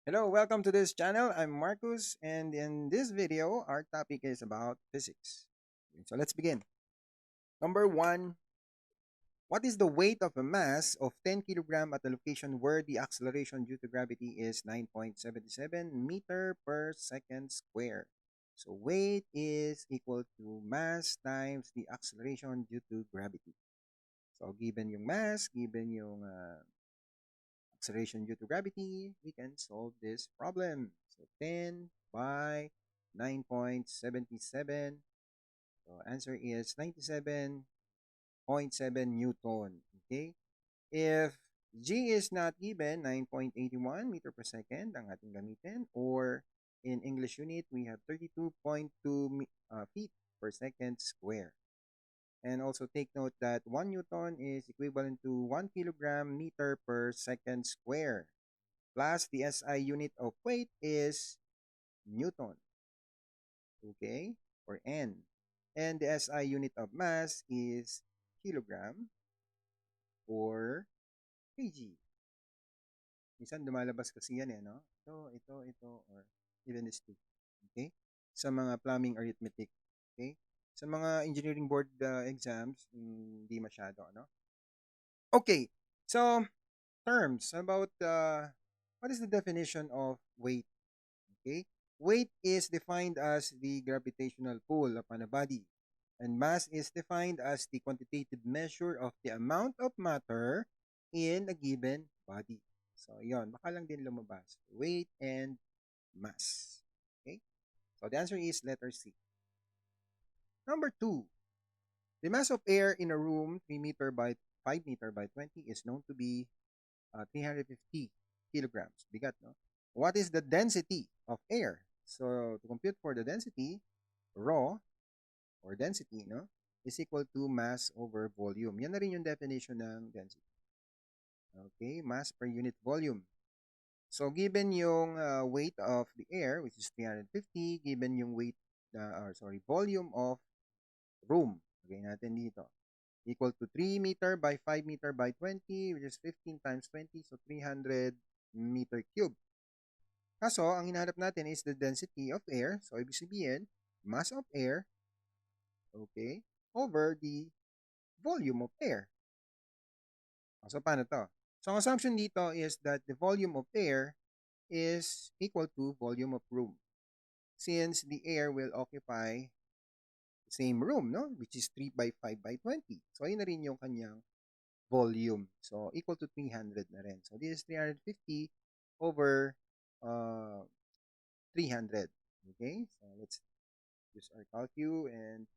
Hello, welcome to this channel. I'm Marcus, and in this video, our topic is about physics. So let's begin. Number one, what is the weight of a mass of 10 kilogram at a location where the acceleration due to gravity is 9.77 meter per second square? So weight is equal to mass times the acceleration due to gravity. So given yung mass, given yung acceleration due to gravity, we can solve this problem. So 10 by 9.77. So answer is 97.7 Newton. Okay? If G is not given, 9.81 meter per second ang ating gamitin. Or in English unit, we have 32.2 feet per second square. And also take note that 1 Newton is equivalent to 1 kilogram meter per second square. Plus the SI unit of weight is Newton, okay, or N. And the SI unit of mass is kilogram or kg. Minsan lumalabas kasi yan no? Ito, or even this two. Okay? Sa mga plumbing arithmetic. Okay? Sa mga engineering board exams, hindi masyado, no? Okay. So, terms about what is the definition of weight? Okay? Weight is defined as the gravitational pull upon a body, and mass is defined as the quantitative measure of the amount of matter in a given body. So, yon, baka lang din lumabas. Weight and mass. Okay? So, the answer is letter C. Number 2. The mass of air in a room 3 meter by 5 meter by 20 is known to be 350 kilograms. Bigat, no? What is the density of air? So, to compute for the density, rho, or density, no, is equal to mass over volume. Yan na rin yung definition ng density. Okay, mass per unit volume. So, given yung weight of the air, which is 350, given yung weight, volume of room, lagay natin dito, equal to 3 meter by 5 meter by 20, which is 15 times 20, so 300 meter cube. Kaso, ang hinahanap natin is the density of air. So, ibig sabihin, mass of air, okay, over the volume of air. So, paano to? So, ang assumption dito is that the volume of air is equal to volume of room. Since the air will occupy the same room, no? Which is 3 by 5 by 20. So, yun na rin yung kanyang volume. So, equal to 300 na rin. So, this is 350 over 300. Okay? So, let's use our calcu and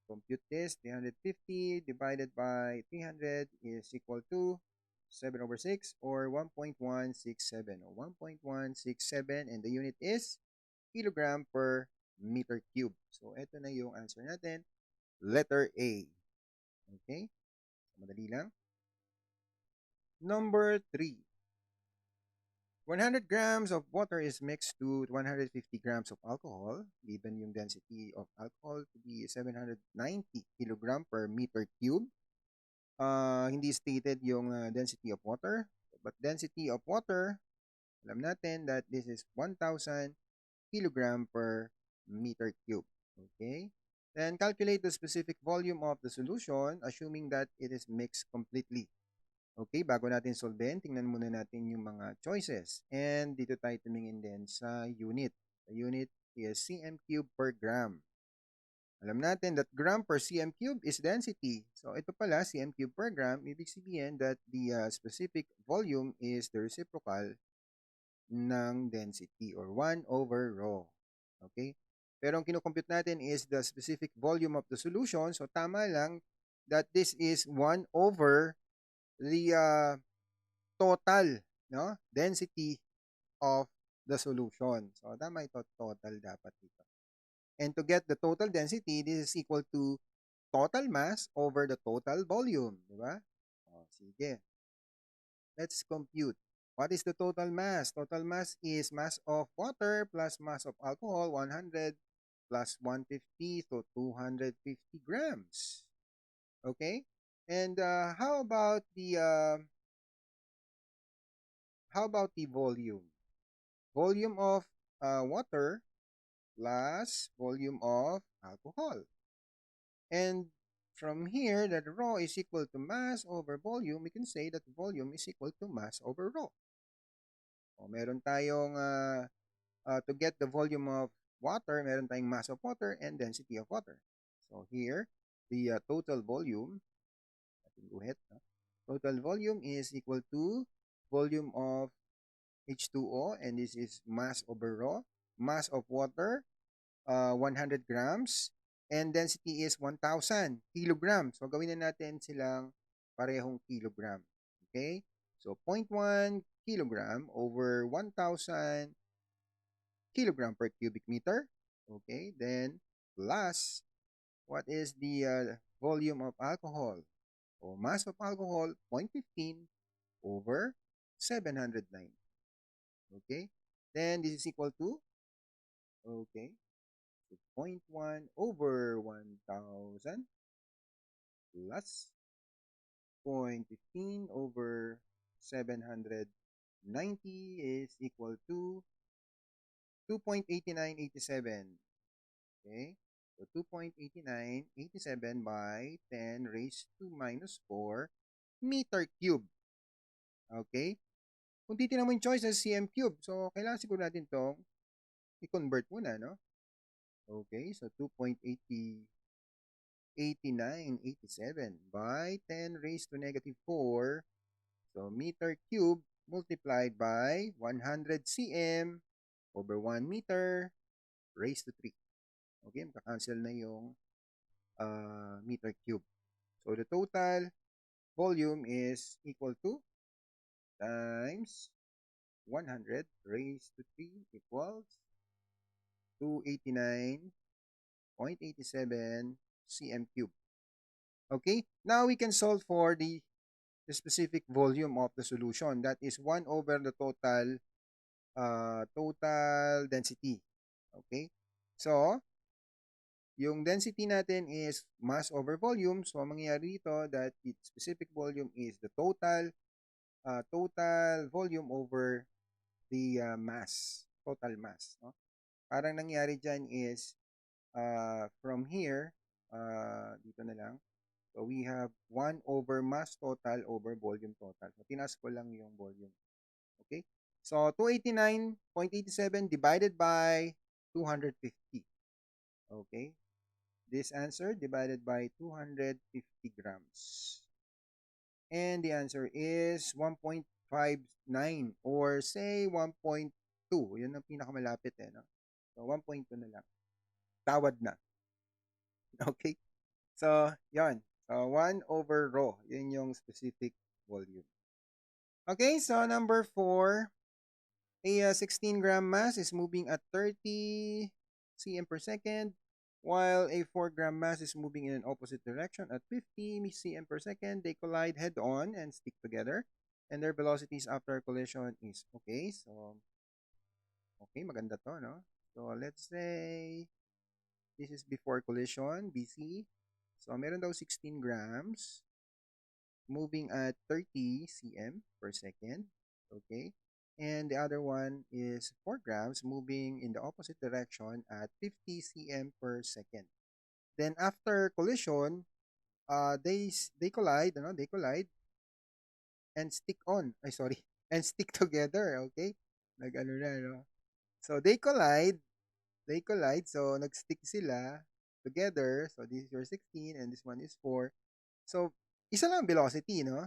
compute this. 350 divided by 300 is equal to 7 over 6 or 1.167 or 1.167, and the unit is kilogram per meter cube. So, ito na yung answer natin. Letter A. Okay? So, madali lang. Number 3. 100 grams of water is mixed to 150 grams of alcohol, given yung density of alcohol to be 790 kilogram per meter cube. Hindi stated yung density of water, but density of water, alam natin that this is 1,000 kilogram per meter cube. Okay? Then calculate the specific volume of the solution, assuming that it is mixed completely. Okay, bago natin solvein, tingnan muna natin yung mga choices. And dito tayo tumingin din sa unit. The unit is cm cube per gram. Alam natin that gram per cm cube is density. So ito pala, cm cube per gram, ibig sabihin that the specific volume is the reciprocal ng density or 1 over rho. Okay? Pero ang kinocompute natin is the specific volume of the solution. So tama lang that this is 1 over the total, no, density of the solution. So, tama ito, total dapat dito. And to get the total density, this is equal to total mass over the total volume. Di ba? O, sige. Let's compute. What is the total mass? Total mass is mass of water plus mass of alcohol, 100 plus 150, so 250 grams. Okay? And how about the volume? volume of water plus volume of alcohol. And from here, that rho is equal to mass over volume, we can say that volume is equal to mass over rho. O, meron tayong, to get the volume of water, meron tayong mass of water and density of water. So here, the total volume, natin guhit, no? Total volume is equal to volume of H2O, and this is mass over rho. Mass of water, 100 grams, and density is 1,000 kilograms. So, gawin na natin silang parehong kilogram. Okay? So, 0.1 kilogram over 1,000 kilogram per cubic meter. Okay? Then, plus, what is the volume of alcohol? O mass of alcohol, 0.15 over 709. Okay? Then, this is equal to, okay, so 0.1 over 1,000 plus 0.15 over 790 is equal to 2.8987. Okay? So 2.8987 by 10 raised to minus 4 meter cube. Okay? Kung titignan mo yung choices, cm cube. So, kailangan siguro natin itong i-convert muna, no? Okay, so 2.8987 by 10 raised to negative 4. So, meter cube multiplied by 100 cm over 1 meter raised to 3. Okay, makakancel na yung meter cube. So, the total volume is equal to times 100 raised to 3 equals 289.87 cm cube. Okay, now we can solve for the specific volume of the solution. That is 1 over the total density. Okay, so yung density natin is mass over volume. So, ang mangyayari dito that the specific volume is the total volume over the mass, total mass. No? Parang nangyari dyan is from here, dito na lang. So, we have 1 over mass total over volume total. So, tinas ko lang yung volume. Okay? So, 289.87 divided by 250. Okay? This answer divided by 250 grams. And the answer is 1.59 or say 1.2. Yun ang pinakamalapit eh. No? So, 1.2 na lang. Tawad na. Okay? So, yan. So, 1 over rho. Yun yung specific volume. Okay, so number 4. A 16-gram mass is moving at 30 cm per second, while a 4-gram mass is moving in an opposite direction at 50 cm per second. They collide head-on and stick together, and their velocities after collision is okay. So, okay, maganda to, no? So, let's say this is before collision, BC. So, meron daw 16 grams moving at 30 cm per second. Okay. And the other one is 4 grams moving in the opposite direction at 50 cm per second. Then after collision, they collide, they collide and stick on. And stick together, okay? Nag-ano na, no? So they collide, so nag-stick sila together. So this is your 16 and this one is 4. So isa lang velocity, no?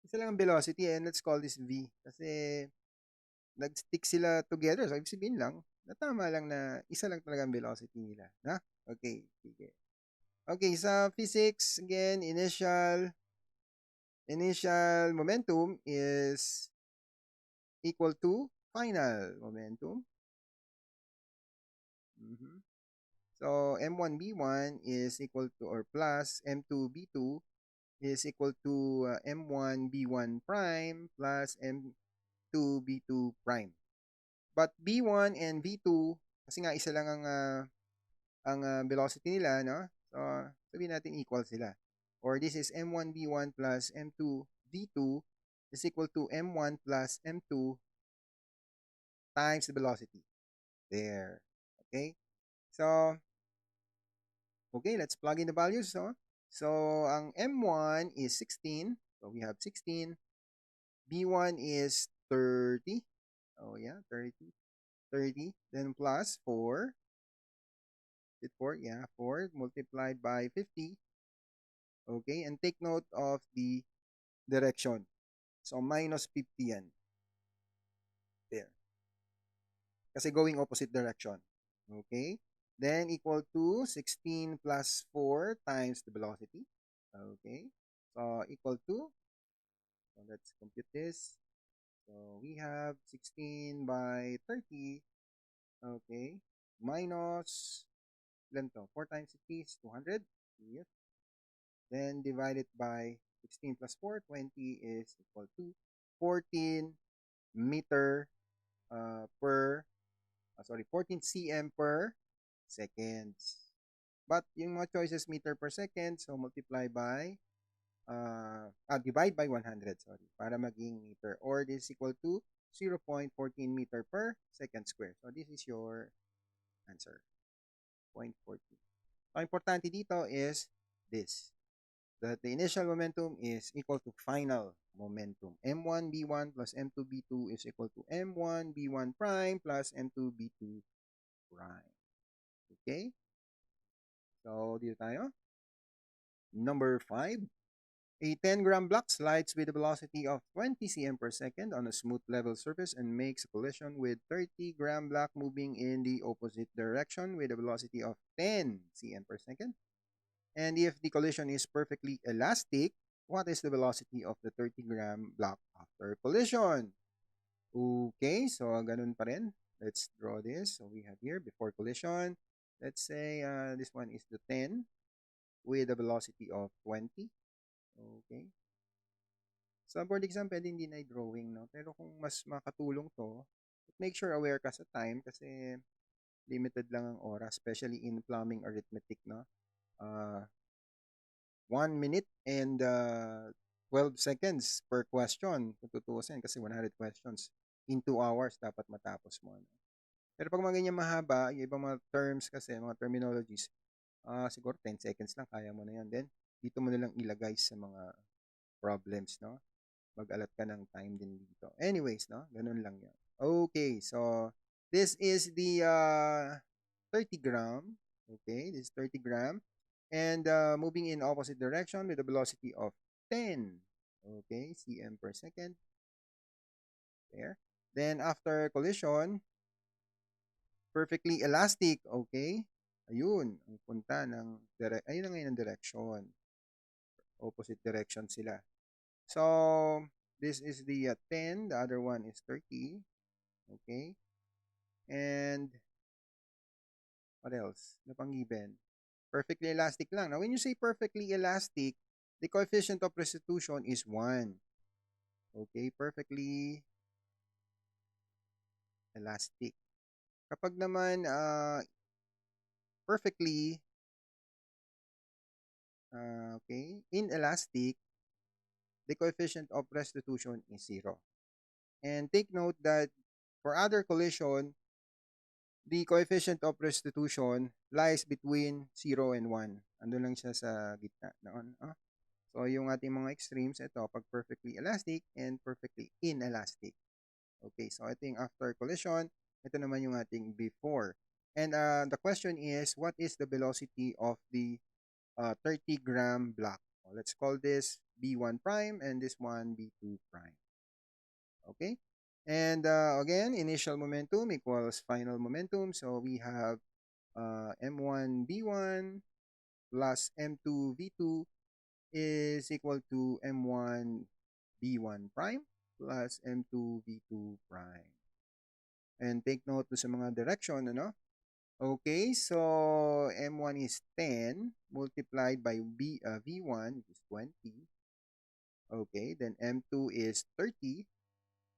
Isa lang ang velocity and let's call this V. Kasi nag-stick sila together. So, ibig sabihin lang, natama lang na isa lang talaga ang velocity nila. Na? Okay, sige. Okay, sa physics, again, initial momentum is equal to final momentum. So, M1B1 is equal to or plus M2B2 is equal to M1B1 prime plus M2B2 prime. But B1 and B2, kasi nga isa lang ang velocity nila, no? So, sabihin natin equal sila. Or this is M1B1 plus M2B2 is equal to M1 plus M2 times the velocity. There. Okay? So, okay, let's plug in the values. So ang M1 is 16. So, we have 16. B1 is 30. Oh, yeah, 30. 30. Then plus 4. Is it 4? Yeah, 4 multiplied by 50. Okay, and take note of the direction. So, minus 50 yan. There. Kasi going opposite direction. Okay? Then, equal to 16 plus 4 times the velocity. Okay? So, equal to, so let's compute this. So, we have 16 by 30. Okay? Minus, ilan to? 4 times 60 is 200. Yes. Then, divide it by 16 plus 4, 20 is equal to 14 meter per 14 cm per seconds. But yung mga choices meter per second, so multiply by, divide by 100, sorry, para maging meter. Or this is equal to 0.14 meter per second square. So this is your answer, 0.14. Ang importante dito is this, that the initial momentum is equal to final momentum. M1 B1 plus M2 B2 is equal to M1 B1 prime plus M2 B2 prime. Okay? So, dito tayo. Number 5. A 10-gram block slides with a velocity of 20 cm per second on a smooth level surface and makes a collision with 30-gram block moving in the opposite direction with a velocity of 10 cm per second. And if the collision is perfectly elastic, what is the velocity of the 30-gram block after collision? Okay, so ganun pa rin. Let's draw this. So we have here before collision. Let's say this one is the 10 with a velocity of 20. Okay. Sa board exam, pwede hindi na drawing, no? Pero kung mas makatulong to, make sure aware ka sa time kasi limited lang ang oras, especially in plumbing arithmetic, no? 1 minute and 12 seconds per question kung tutuusin kasi 100 questions in 2 hours dapat matapos mo. No? Pero pag mga ganyan mahaba, yung ibang mga terms kasi, mga terminologies, siguro 10 seconds lang, kaya mo na yan. Then, dito mo na lang ilagay sa mga problems, no? Mag-alat ka ng time din dito. Anyways, no? Ganun lang yan. Okay, so, this is the 30 gram. Okay, this is 30 gram. And moving in opposite direction with a velocity of 10. Okay, cm per second. There. Then, after collision, perfectly elastic, okay? Ayun, ang punta ng ayun na ngayon ang direction. Opposite direction sila. So, this is the 10, the other one is 30. Okay? And what else? Ano pang given? Perfectly elastic lang. Now, when you say perfectly elastic, the coefficient of restitution is 1. Okay? Perfectly elastic. Kapag naman perfectly inelastic, the coefficient of restitution is 0. And take note that for other collision, the coefficient of restitution lies between 0 and 1. Ando lang siya sa gitna noon. So, yung ating mga extremes, ito, pag perfectly elastic and perfectly inelastic. Okay, so ito yung after collision. Ito naman yung ating before. And the question is, what is the velocity of the 30-gram block? Let's call this B1 prime and this one B2 prime. Okay? And again, initial momentum equals final momentum. So we have M1 B1 plus M2 V2 is equal to M1 B1 prime plus M2 V2 prime. And take note sa mga direction, ano? Okay, so M1 is 10 multiplied by V1, which is 20. Okay, then M2 is 30.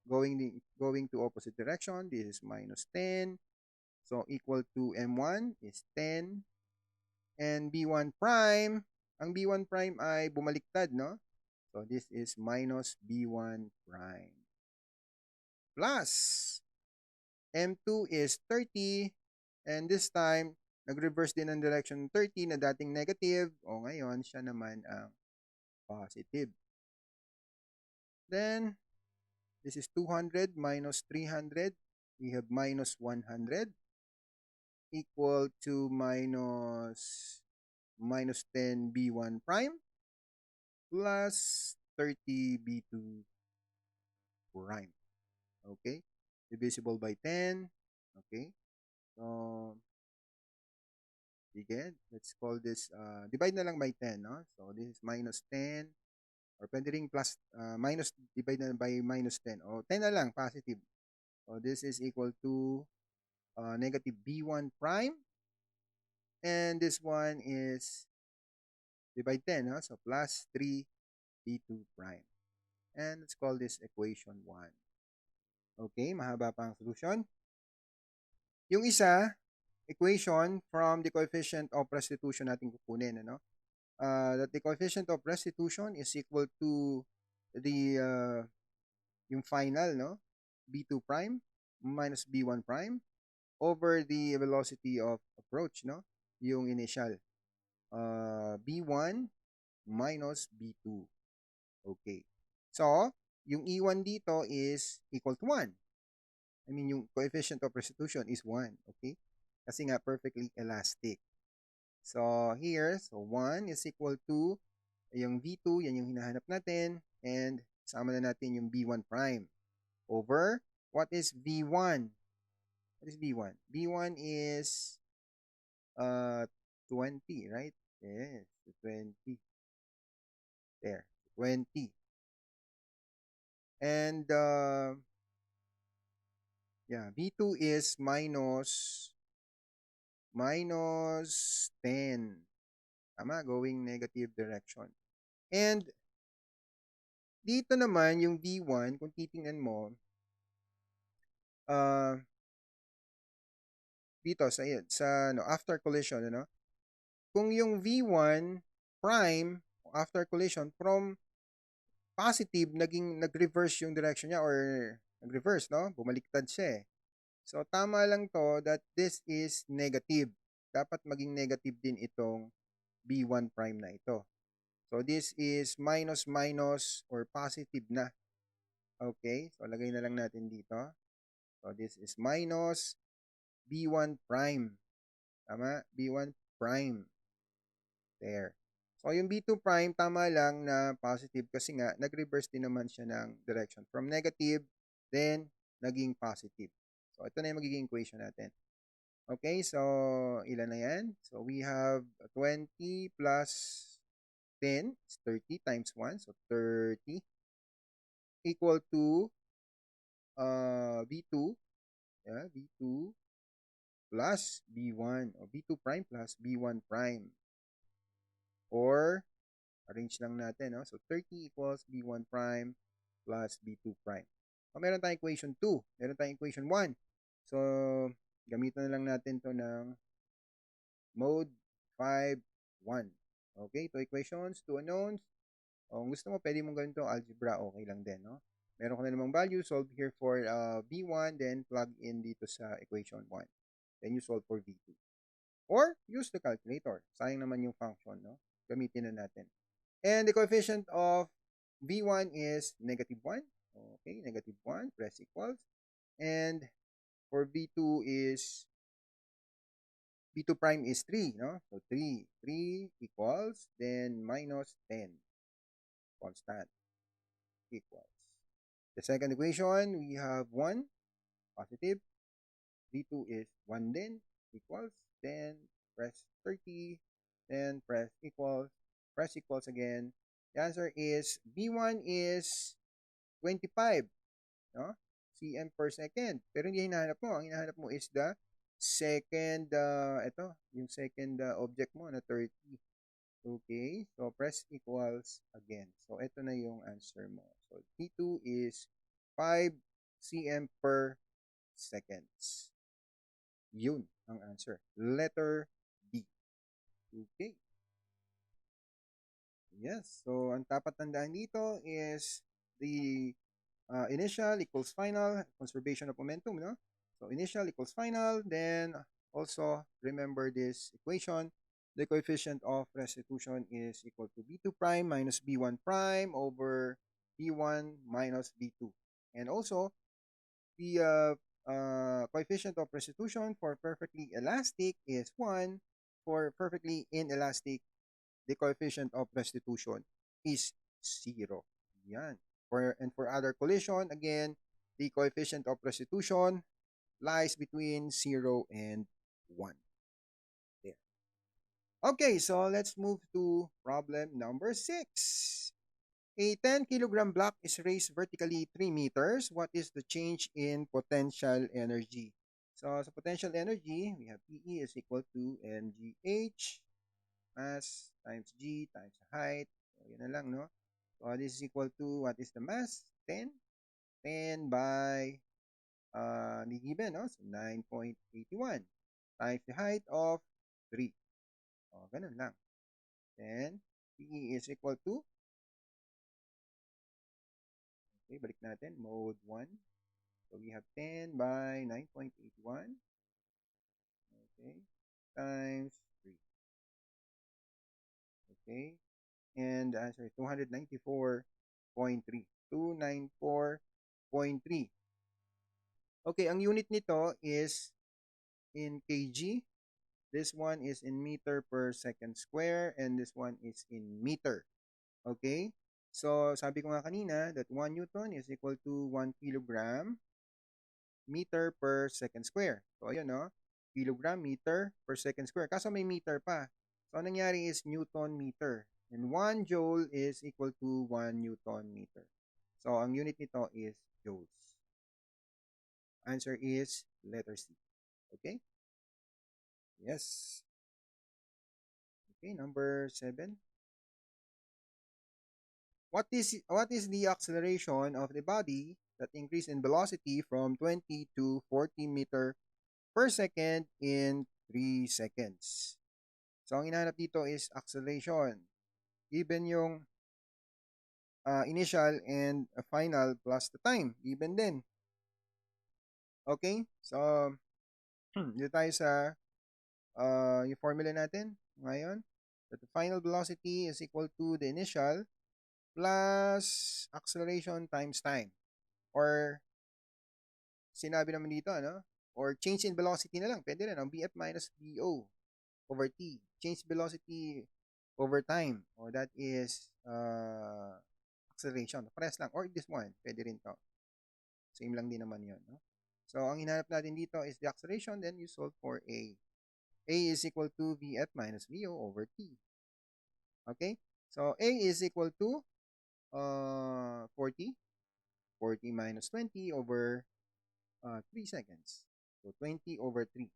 Going to opposite direction, this is minus 10. So, equal to M1 is 10. And B1 prime, ang B1 prime ay bumaliktad, no? So, this is minus B1 prime. Plus M2 is 30. And this time, nag-reverse din ang direction ng 30 na dating negative. O ngayon, siya naman ang positive. Then, this is 200 minus 300. We have minus 100 equal to minus 10 B1 prime plus 30 B2 prime. Okay? Divisible by 10. Okay? So, sige. Let's call this, divide na lang by 10, no? So, this is minus 10. Or pwede rin plus, minus, divide na by minus 10. O, 10 na lang, positive. So, this is equal to negative B1 prime. And this one is divide 10, no? So, plus 3 B2 prime. And let's call this equation 1. Okay, mahaba pa ang solution. Yung isa, equation from the coefficient of restitution natin kukunin, ano? That the coefficient of restitution is equal to the yung final, no? B2 prime minus B1 prime over the velocity of approach, no? Yung initial. B1 minus B2. Okay. So, yung E1 dito is equal to 1. I mean, yung coefficient of restitution is 1. Okay? Kasi nga, perfectly elastic. So, here, so 1 is equal to yung V2, yan yung hinahanap natin. And, sama na natin yung B1 prime. Over, what is V1? What is V1? V1 is 20, right? Yes, 20. There, 20. And, yeah, V2 is minus 10. Tama, going negative direction. And, dito naman, yung V1, kung titingnan mo, dito, sa no, after collision, ano? Kung yung V1 prime, after collision, from positive, nag-reverse yung direction niya or nag-reverse, no? Bumaliktad siya eh. So, tama lang to that this is negative. Dapat maging negative din itong B1 prime na ito. So, this is minus or positive na. Okay? So, lagay na lang natin dito. So, this is minus B1 prime. Tama? B1 prime. There. So, yung B2 prime, tama lang na positive kasi nga, nag-reverse din naman siya ng direction. From negative, then, naging positive. So, ito na yung magiging equation natin. Okay, so, ilan na yan? So, we have 20 plus 10 is 30 times 1. So, 30 equal to V2. Yeah, V2 plus B1. O, B2 prime plus B1 prime. Or, arrange lang natin. No? So, 30 equals B1 prime plus B2 prime. So, meron tayong equation 2. Meron tayong equation 1. So, gamitan na lang natin to ng mode 5-1. Okay, 2 equations, 2 unknowns. O, kung gusto mo, pwede mong gawin to algebra, okay lang din. No? Meron ka na namang value, solve here for V1, then plug in dito sa equation 1. Then you solve for V2. Or, use the calculator. Sayang naman yung function, no? Gamitin na natin. And the coefficient of V1 is negative 1. Okay, negative 1, press equals. And for V2 is, V2 prime is 3, no? So 3 equals, then minus 10. Constant. Equals. The second equation, we have 1, positive. V2 is 1 then, equals. Then, press 30. Then, press equals. Press equals again. The answer is, V1 is 25. No? cm per second. Pero hindi hinahanap mo. Ang hinahanap mo is the second, ito, yung second object mo na 30. Okay, so press equals again. So, ito na yung answer mo. So, T2 is 5 cm per seconds. Yun ang answer. Letter B. Okay. Yes, so ang dapat tandaan dito is the initial equals final, conservation of momentum, no? So initial equals final. Then also remember this equation. The coefficient of restitution is equal to B2 prime minus B1 prime over B1 minus B2. And also, the coefficient of restitution for perfectly elastic is 1. For perfectly inelastic, the coefficient of restitution is 0. Yan. For other collision, again, the coefficient of restitution lies between 0 and 1. There. Okay, so let's move to problem number 6. A 10-kilogram block is raised vertically 3 meters. What is the change in potential energy? So, sa potential energy, we have PE is equal to mgh mass times g times height. So, yun na lang, no? So, this is equal to, what is the mass? 10. 10 by, the given, no? So, 9.81 times the height of 3. O, ganun lang. Then, PE is equal to, okay, balik natin, mode 1. So, we have 10 by 9.81, okay, times 3. Okay, and the answer is 294.3. 294.3. Okay, ang unit nito is in kg. This one is in meter per second square, and this one is in meter. Okay, so sabi ko nga kanina that 1 Newton is equal to 1 kilogram meter per second square. So, ayan, no? Kilogram meter per second square. Kaso may meter pa. So, ang nangyari is Newton meter. And 1 joule is equal to 1 Newton meter. So, ang unit nito is joules. Answer is letter C. Okay? Yes. Okay, number 7. What is the acceleration of the body that increase in velocity from 20 to 40 meter per second in 3 seconds? So, ang hinahanap dito is acceleration. Given yung initial and final plus the time. Given din. Okay? So, dito tayo sa yung formula natin ngayon. That the final velocity is equal to the initial plus acceleration times time. Or, sinabi naman dito, ano? Or change in velocity na lang. Pwede rin, ang BF minus BO over T. Change velocity over time. Or that is acceleration. Parehas lang. Or this one. Pwede rin to. Same lang din naman yun. No? So, ang hinahanap natin dito is the acceleration. Then, you solve for A. A is equal to VF minus VO over T. Okay? So, A is equal to 40. 40 minus 20 over 3 seconds. So, 20 over 3.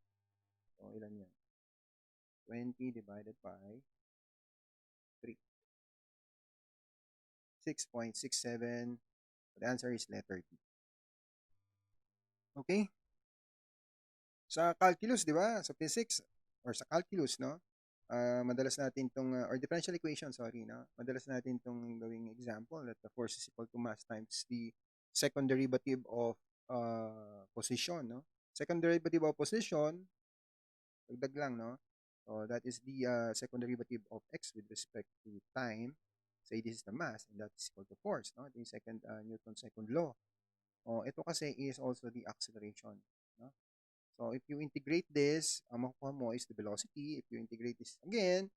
So, ilan yan? 20 divided by 3. 6.67. The answer is letter D. Okay? Sa calculus, di ba? Sa physics, or sa calculus, no? Madalas natin itong, or differential equation, sorry, no? Madalas natin itong gawing example that the force is equal to mass times the second derivative of position, no? Second derivative of position, dagdag lang, no? So, that is the second derivative of x with respect to time. Say this is the mass, and that is equal to force, no? Ito yung second, Newton's second law. Ito kasi is also the acceleration, no? So, if you integrate this, ang makukuha mo is the velocity. If you integrate this again,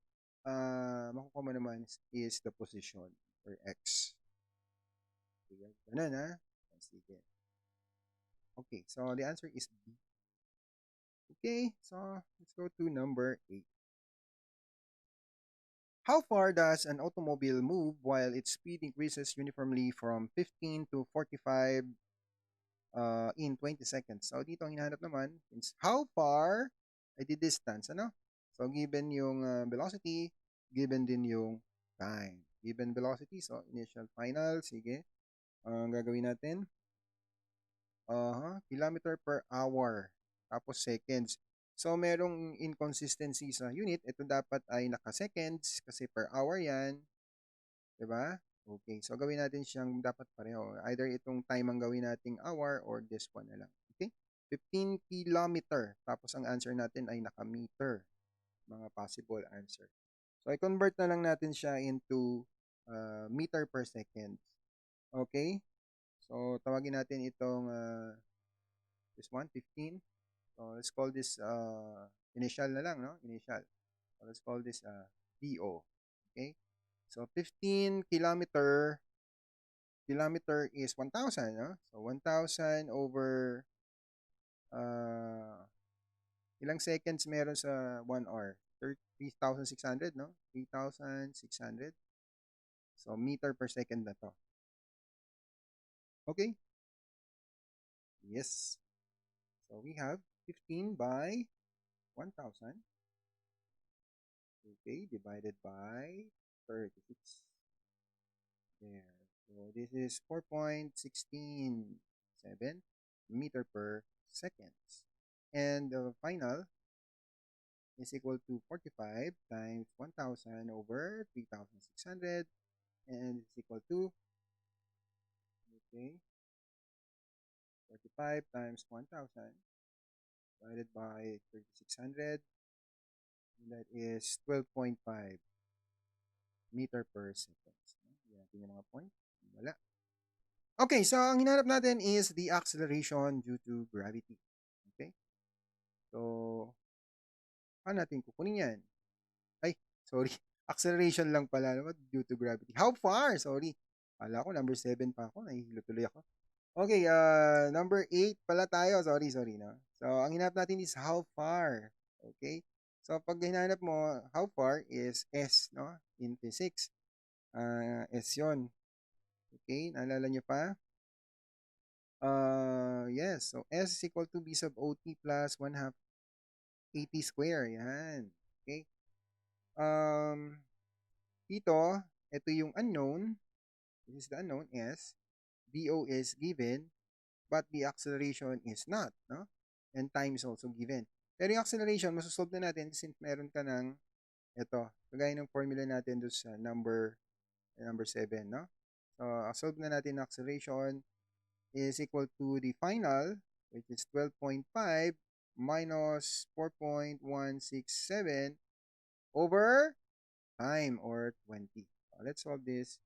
makukuha mo naman is the position or x. Sige, ganun ha? Sige. Okay, so the answer is B. Okay, so let's go to number 8. How far does an automobile move while its speed increases uniformly from 15 to 45 in 20 seconds. So, dito ang hinahanap naman is how far ay the distance, ano? So, given yung velocity, given din yung time. Given velocity, so initial, final, sige. Ang gagawin natin, kilometer per hour, tapos seconds. So, merong inconsistency sa unit. Ito dapat ay naka-seconds kasi per hour yan. Diba? Okay, so gawin natin siyang dapat pareho. Either itong time ang gawin nating hour or this one na lang. Okay? 15 kilometer. Tapos ang answer natin ay naka-meter. Mga possible answer. So, i-convert na lang natin siya into meter per second. Okay? So, tawagin natin itong this one, 15. So, let's call this initial na lang, no? Initial. So, let's call this DO. Okay? So, 15 kilometer is 1,000, no? So, 1,000 over ilang seconds meron sa 1 hour? 3,600, no? 3,600. So, meter per second na to. Okay? Yes. So, we have 15 by 1,000. Okay, divided by 36. There. So, this is 4.167 meter per second. And the final is equal to 45 times 1,000 over 3,600. And it's equal to, okay, 45 times 1,000 divided by 3,600. And that is 12.5 meter per second. Yan yung mga point. Wala. Okay, so ang hinanap natin is the acceleration due to gravity. Okay? So, paano natin kukunin yan? Ay, sorry. Acceleration lang pala naman due to gravity. How far? Sorry. Kala ko number 7 pa ako. Nahihilo tuloy ako. Okay, number 8 pala tayo. Sorry, no? So, ang hinanap natin is how far. Okay? So, pag hinanap mo, how far is S, no? In physics. S yun. Okay, naalala nyo pa? Yes. So, S is equal to B sub OT plus 1/2 AT square. Yan. Okay. Dito, ito yung unknown. This is the unknown, S. DO is given, but the acceleration is not, no? And time is also given. Pero yung acceleration, masasolve na natin since meron ka ng, ito, kagaya ng formula natin doon sa number 7, no? So, solve na natin ang acceleration is equal to the final, which is 12.5 minus 4.167 over time, or 20. So, let's solve this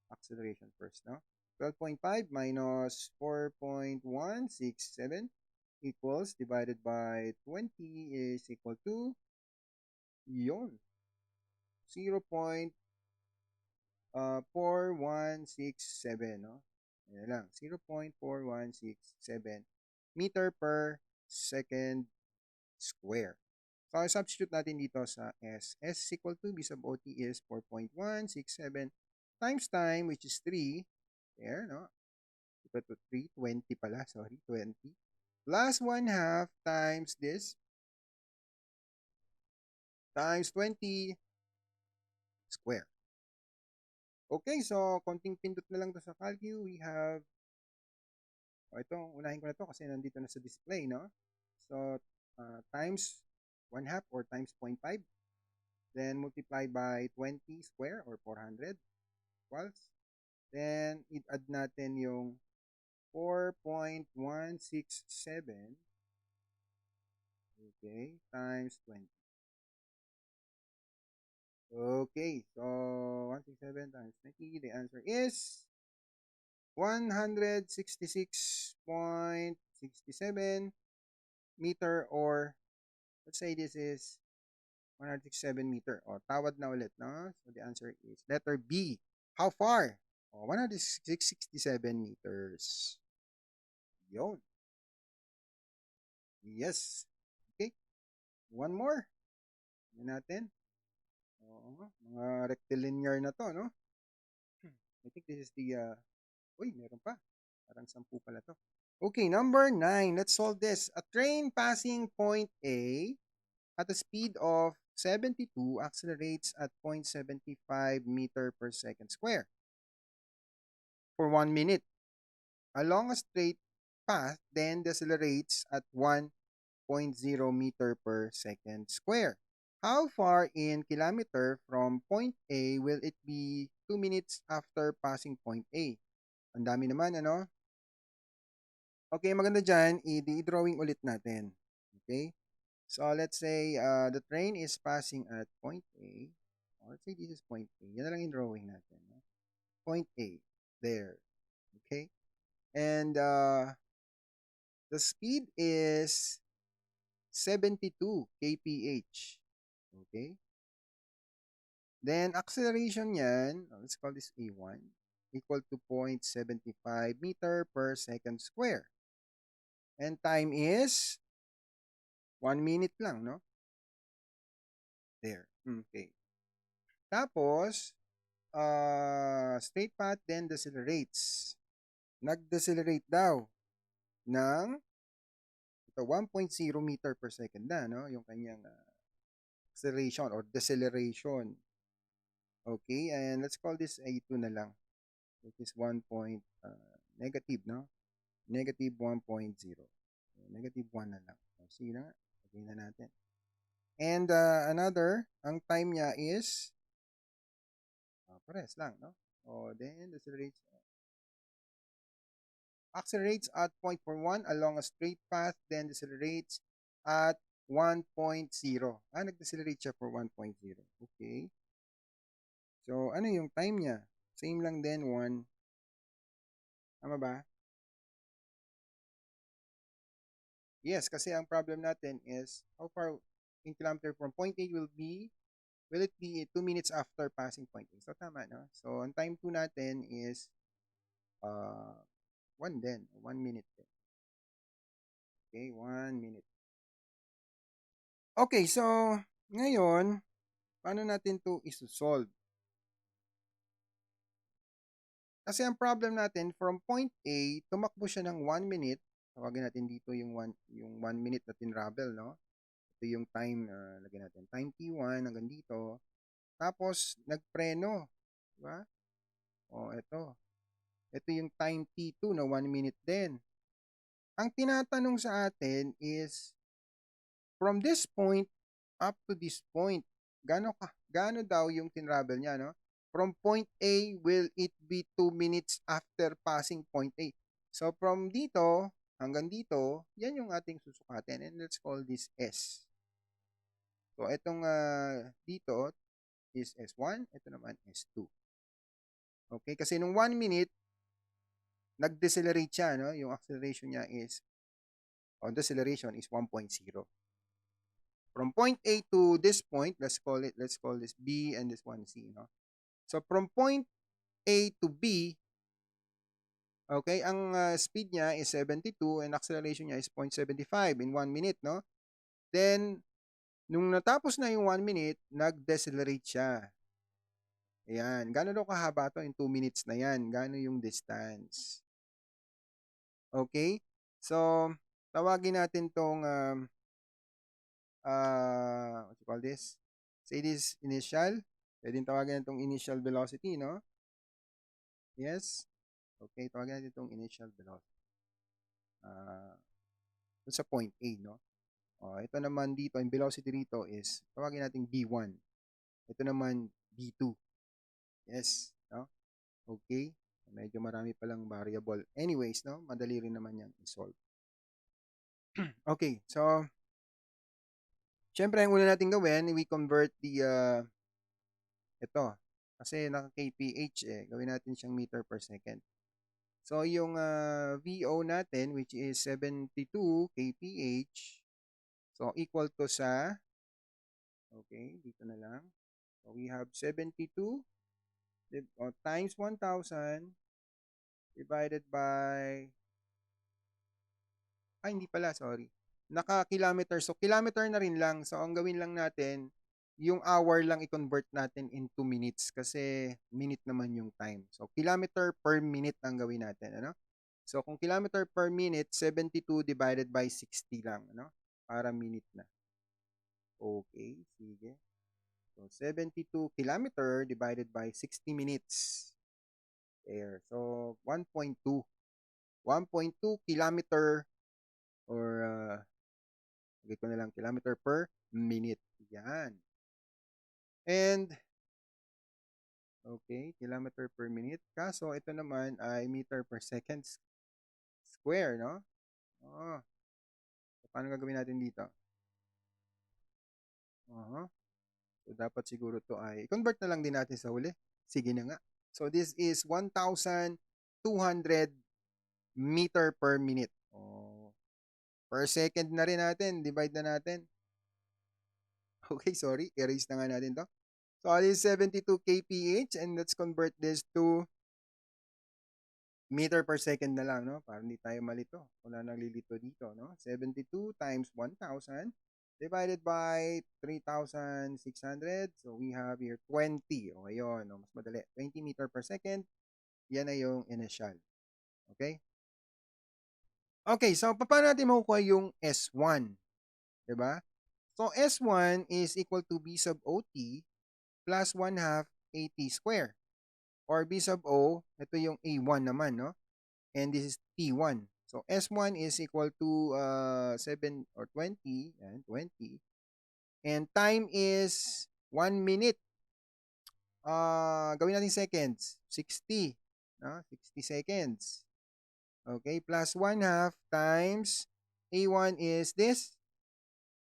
acceleration first, no? 12.5 minus 4.167 equals, divided by 20 is equal to, yun, 0.4167, no? Ayan lang, 0.4167 meter per second square. So, substitute natin dito sa S. S is equal to B sub OT is 4.167 times time, which is 3. There, no? Equal to 3, 20 pala, sorry, 20. Plus 1/2 times this, times 20 square. Okay, so konting pindot na lang to sa calcu. We have, ito, unahin ko na to kasi nandito na sa display, no? So, times 1/2 or times 0.5. Then, multiply by 20 square or 400 equals. Then, i-add natin yung 4.167, okay, times 20. Okay, so 167 times 20, the answer is 166.67 meter, or let's say this is 167 meter. O, tawad na ulit, no? So, the answer is letter B. How far? O, 167 meters. Yun. Yes. Okay. One more. Yan natin. Oo, mga rectilinear na to, no? I think this is the, uy, meron pa. Parang 10 pala to. Okay, number 9. Let's solve this. A train passing point A at a speed of 72 accelerates at 0.75 meter per second square for 1 minute. Along a straight path, then decelerates at 1.0 meter per second square. How far in kilometer from point A will it be 2 minutes after passing point A? Ang dami naman, ano? Okay, maganda dyan, i-drawing ulit natin. Okay? So, let's say the train is passing at point A. Let's say this is point A. Yan na lang yung drawing natin. No? Point A. There. Okay? And the speed is 72 kph. Okay? Then, acceleration yan, let's call this A1, equal to 0.75 meter per second square. And time is 1 minute lang, no? There. Okay. Tapos, straight path then decelerates. Nag-decelerate daw ng 1.0 meter per second na, no? Yung kanyang acceleration or deceleration. Okay, and let's call this A2 na lang, which is 1 point, negative, no? Negative 1.0. Negative 1 na lang. Sige na nga. Lagay na natin. And another, ang time niya is, pares lang, no? Then accelerates at 0.41 along a straight path, then decelerates at 1.0. Nag-decelerate siya for 1.0. Okay. So, ano yung time niya? Same lang din, 1. Tama ba? Yes, kasi ang problem natin is how far in kilometer from point A will it be 2 minutes after passing point A? So, tama, no? So, ang time 2 natin is 1 din. 1 minute din. Okay, 1 minute. Okay, so, ngayon, paano natin to isosolve? Kasi ang problem natin, from point A, tumakbo siya ng 1 minute. Tawagin natin dito yung 1 minute na tinravel, no? Ito yung time, lagyan natin, time T1 hanggang dito. Tapos, nagpreno. Diba? Ito. Ito yung time T2 na 1 minute din. Ang tinatanong sa atin is, from this point up to this point, gaano daw yung tinravel niya, no? From point A, will it be 2 minutes after passing point A? So, from dito hanggang dito, yan yung ating susukatin. And let's call this S. So, itong dito is S1. Ito naman S2. Okay? Kasi nung 1 minute, nag-decelerate siya, no? Yung acceleration niya is, deceleration is 1.0. From point A to this point, let's call this B and this one C, no? So, from point A to B, okay, ang speed niya is 72 and acceleration niya is 0.75 in 1 minute, no? Then, nung natapos na yung 1 minute, nag-decelerate siya. Ayan. Gano'n daw kahaba to in 2 minutes na yan? Gano'n yung distance? Okay? So, tawagin natin tong, what you call this? Say this initial. Pwedeng tawagin natin tong initial velocity, no? Yes? Okay, tawagin natin itong initial velocity. Sa point A, no? Ito naman dito, yung velocity dito is, tawagin natin B1. Ito naman B2. Yes, no? Okay? Medyo marami palang variable. Anyways, no? Madali rin naman yan i-solve. Okay, so, syempre, ang una natin gawin, we convert the, ito, kasi naka-kph gawin natin siyang meter per second. So, yung VO natin, which is 72 kph, so, equal to sa, okay, dito na lang. So, we have 72 times 1,000 divided by, hindi pala, sorry. Naka-kilometer. So, kilometer na rin lang. So, ang gawin lang natin, yung hour lang i-convert natin into minutes kasi minute naman yung time. So, kilometer per minute ang gawin natin. Ano? So, kung kilometer per minute, 72 divided by 60 lang. Ano? Para minute na. Okay, sige. So, 72 kilometer divided by 60 minutes. There. So, 1.2. 1.2 kilometer or lagay ko na lang kilometer per minute. Yan. And, okay, kilometer per minute. Kaso, ito naman ay meter per second square, no? Oh, so paano gagawin natin dito? So, dapat siguro to ay, convert na lang din natin sa huli. Sige na nga. So, this is 1,200 meter per minute. Oh, per second na rin natin. Divide na natin. Okay, sorry. Erase na nga natin to. So, this is 72 kph and let's convert this to meter per second na lang, no? Para hindi tayo malito. Wala nang lilito dito, no? 72 times 1,000 divided by 3,600. So, we have here 20. O, ayun. No? Mas madali. 20 meter per second. Yan na yung initial. Okay? Okay, so paano natin makukuha yung S1? Diba? So, S1 is equal to B sub OT plus 1/2 AT square. Or B sub O, ito yung A1 naman, no? And this is T1. So, S1 is equal to 7 or 20. Yan, 20. And time is 1 minute. Gawin natin seconds. 60. No? 60 seconds. Okay, plus 1/2 times A1 is this.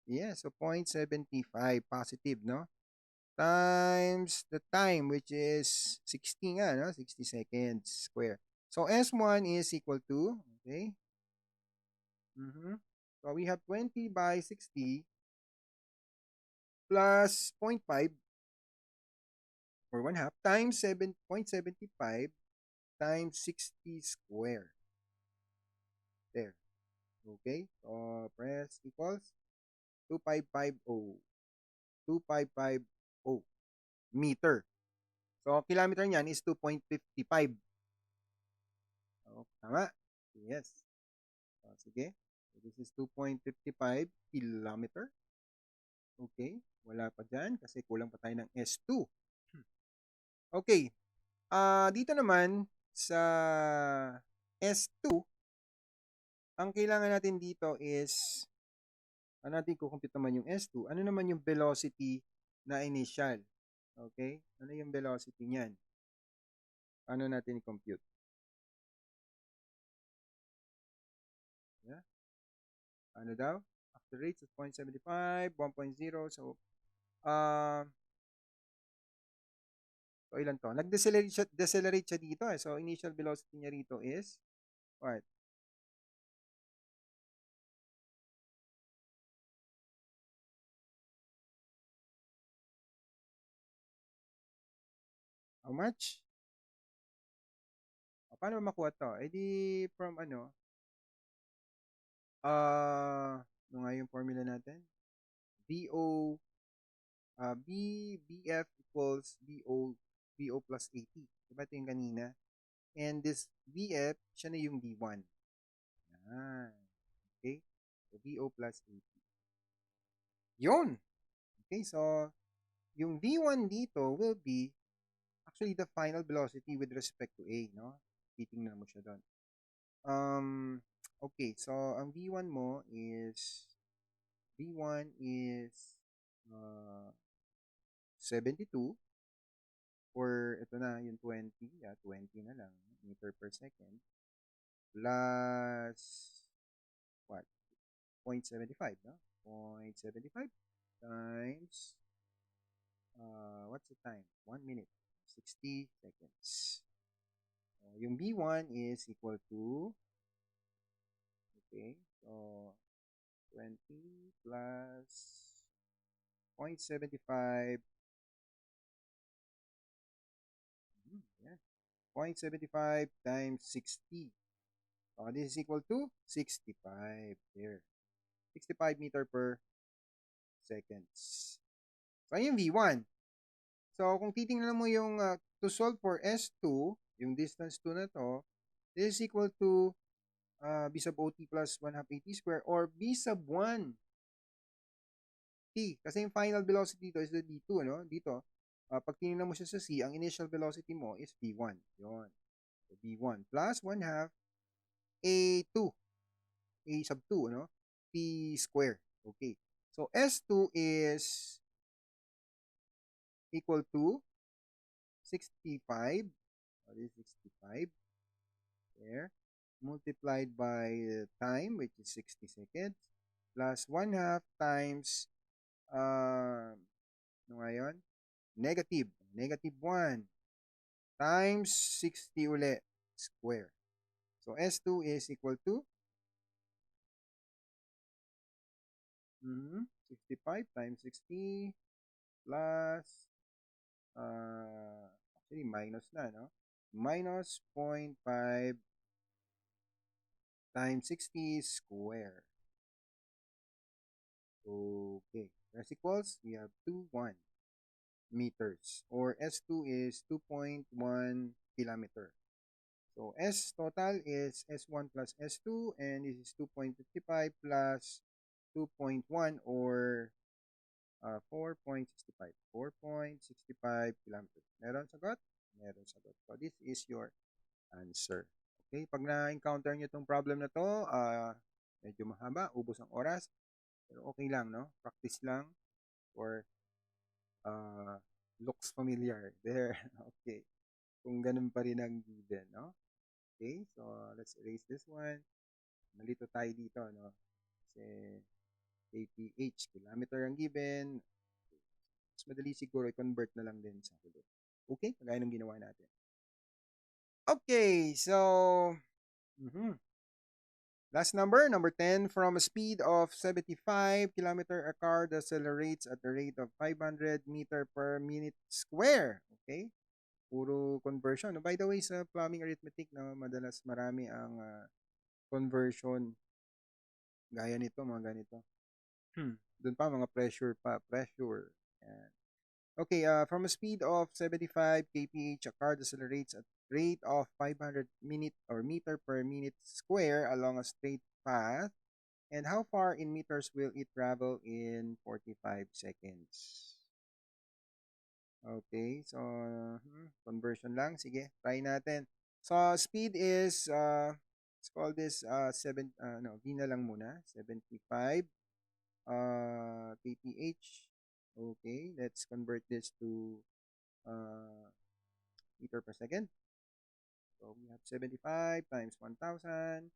Yeah, so 0.75 positive, no? Times the time, which is 60 nga, no? 60 seconds square. So, S1 is equal to, okay? So, we have 20 by 60 plus 0.5 or 1/2 times 7.75 times 60 square. There. Okay? So, press equals 2550. 2550 meter. So, kilometer niyan is 2.55. So, tama? Yes. So, sige. So, this is 2.55 kilometer. Okay. Wala pa dyan kasi kulang pa tayo ng S2. Okay. Dito naman sa S2, ang kailangan natin dito is, ano natin kukumpute naman yung S2, ano naman yung velocity na initial. Okay? Ano yung velocity niyan? Paano natin i-compute? Yeah? Ano daw? After rates of 0.75, 1.0. So, so ilan to? Nag-decelerate siya dito eh. So, initial velocity niya rito is what? How much? Paano makuha to? Eh di from ano? Ano nga yung formula natin? BO, BF equals BO plus 80. Diba ito yung kanina? And this BF, siya na yung B1. Yan. Okay? So, BO plus 80. Yun! Okay, so, yung V1 dito will be actually the final velocity with respect to A, no? Titingnan mo siya doon. Okay, so, ang V1 mo is V1 is 72 or ito na yung 20, yeah, 20 na lang meter per second plus what? 0.75, no? 0.75 times what's the time? 1 minute. 60 seconds. Yung B1 is equal to, okay, so 20 plus 0.75, yeah, 0.75 times 60. This is equal to 65 there. 65 meter per seconds. So, yung V1. So, kung titingnan mo yung to solve for S2, yung distance 2 na to, this is equal to B sub OT plus 1/2 AT square or B sub 1 T. Kasi yung final velocity dito is the D2, no? Dito, pag tinignan mo siya sa C, ang initial velocity mo is V1. Yun. So, V1 plus 1/2 A2. A sub 2, no? T square. Okay. So, S2 is equal to 65. What is 65? There. multiplied by time, which is 60 seconds, plus 1 half times, ano nga yun? Negative. Negative 1 times 60 uli square. So, S2 is equal to 65 times 60 plus, actually, minus na, no? Minus 0.5 times 60 square. Okay. As equals, we have 2, 1 meters. Or S2 is 2.1 kilometer. So, S total is S1 plus S2, and this is 2.55 plus 2.1, or 4.65. 4.65 kilometers. Meron sagot? Meron sagot. So, this is your answer. Okay, pag na-encounter nyo itong problem na to, medyo mahaba, ubos ang oras, pero okay lang, no? Practice lang, or looks familiar. There, okay. Kung ganun pa rin ang given, no? Okay, so let's erase this one. Nalito tayo dito, no? Kasi kph, kilometer ang given. Mas madali siguro i-convert na lang din sa huli. Okay, kagaya ng ginawa natin. Okay, so last number 10. From a speed of 75 kilometer, a car decelerates at the rate of 500 meter per minute square. Okay, puro conversion. By the way, sa plumbing arithmetic, no, madalas marami ang conversion gaya nito, mga ganito. Doon pa, mga pressure pa. Pressure. Yan. Okay, from a speed of 75 kph, a car decelerates at rate of 500 minute or meter per minute square along a straight path. And how far in meters will it travel in 45 seconds? Okay, so conversion lang. Sige, try natin. So speed is let's call this V na lang muna, 75 kph. Okay, let's convert this to meter per second. So we have 75 times 1,000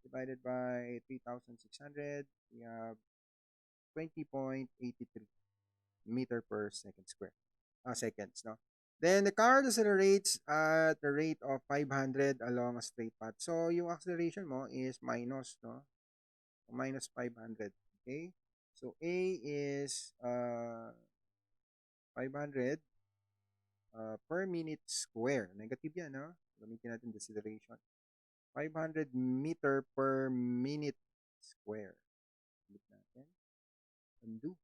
divided by 3,600. We have 20.83 meter per second square. Seconds, no? Then the car decelerates at the rate of 500 along a straight path. So yung acceleration mo is minus, no? Minus 500. Okay? So A is 500 per minute square. Negative yan, no? Gamitin natin deceleration. 500 meter per minute square. Click natin. Undo.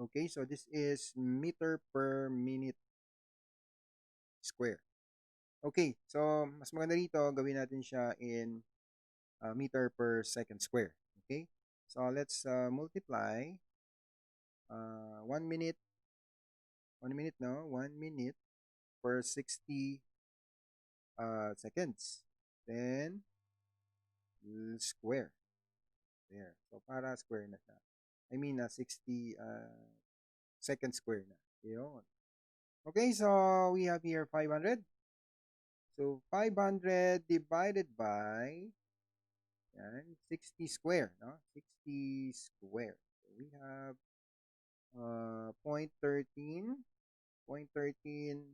Okay, so this is meter per minute square. Okay, so mas maganda dito, gawin natin siya in meter per second square. Okay, so let's multiply 1 minute, 1 minute, no? 1 minute per 60 seconds. Then, square. There. So, para square na siya. I mean, 60 second square na. Yun. Okay, so we have here 500. So, 500 divided by 60 square, no? 60 square. So, we have 0.13, 0.13,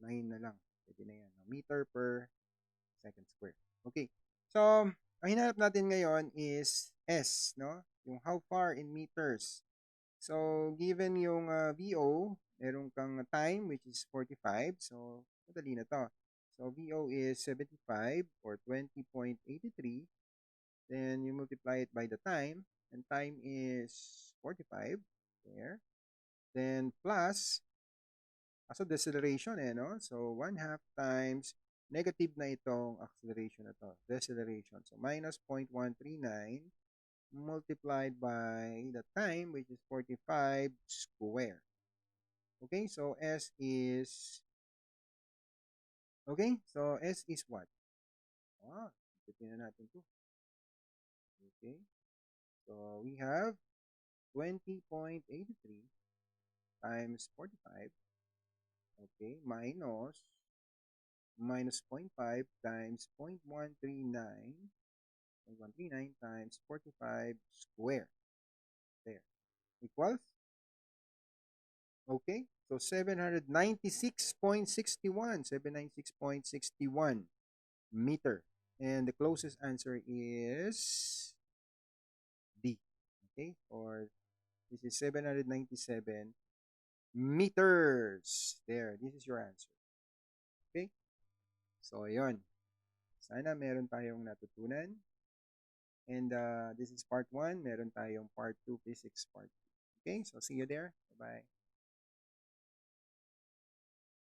9 na lang. Pwede na yan. No? Meter per second square. Okay. So, ang hinanap natin ngayon is S, no? Yung how far in meters. So, given yung VO, meron kang time which is 45. So, madali na to. So, VO is 75 or 20.83. Then, you multiply it by the time. And time is 45. There. Then, plus, so deceleration no? So, 1 half times negative na itong acceleration na to. Deceleration. So, minus 0.139 multiplied by the time, which is 45 square. Okay, so S is, okay, so S is what? Tingnan natin to. Okay, so we have 20.83 times 45 Okay, minus 0.5 times 0.139 times 45 square. There. Equals? Okay, so 796.61 meter. And the closest answer is D. Okay, or this is 797 meters. There, this is your answer. Okay, so ayun. Sana meron tayong natutunan. And this is part 1. Meron tayong part 2 physics part 2. Okay, so see you there. Bye-bye.